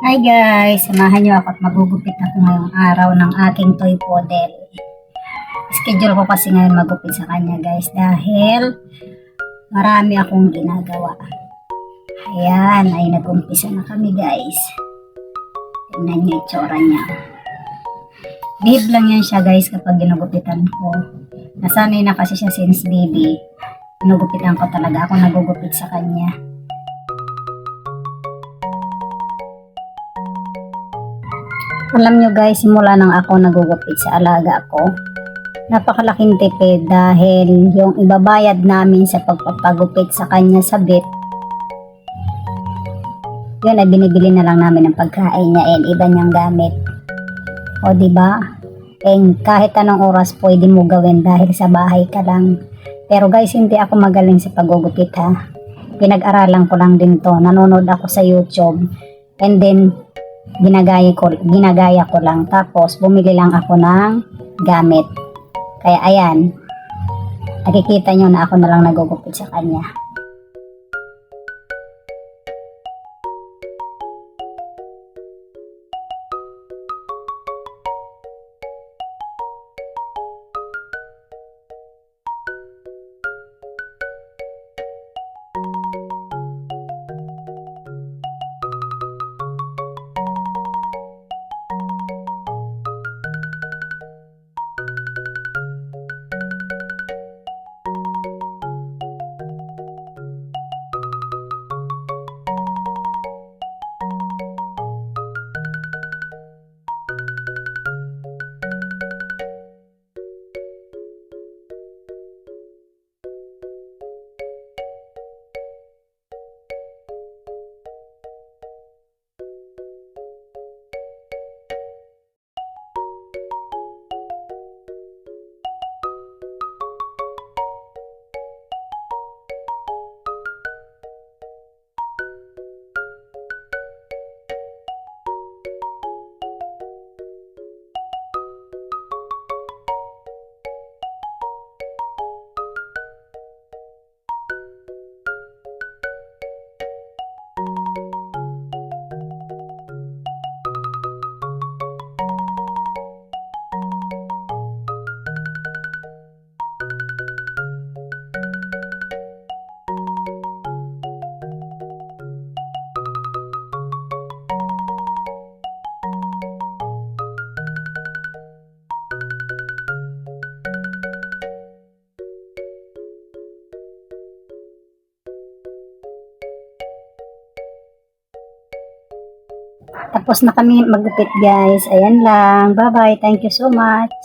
Hi guys, samahan niyo ako at magugupit ako ngayong araw ng aking toy poodle. Schedule ko kasi ngayon magupit sa kanya guys dahil marami akong ginagawa. Ayan, ay nag-umpisa na kami guys. Tingnan niyo itsura niya. Behave lang yan siya guys kapag ginugupitan ko. Nasanay na kasi siya since baby. Ginugupitan ko talaga, ako nagugupit sa kanya. Alam nyo guys, simula nang ako nagugupit sa alaga ko, napakalaking tipid dahil yung ibabayad namin sa pagpapagupit sa kanya sa vet, yun ay binibili na lang namin ng pagkain niya and iba niyang gamit. O diba? And kahit anong oras pwede mo gawin dahil sa bahay ka lang. Pero guys, hindi ako magaling sa paggugupit ha. Pinag-aralan ko lang din to. Nanonood ako sa YouTube. And then, ginagaya ko lang. Tapos, bumili lang ako ng gamit. Kaya ayan, nakikita nyo na ako na lang nagugupit sa kanya. Tapos na kami magupit guys. Ayan lang. Bye bye. Thank you so much.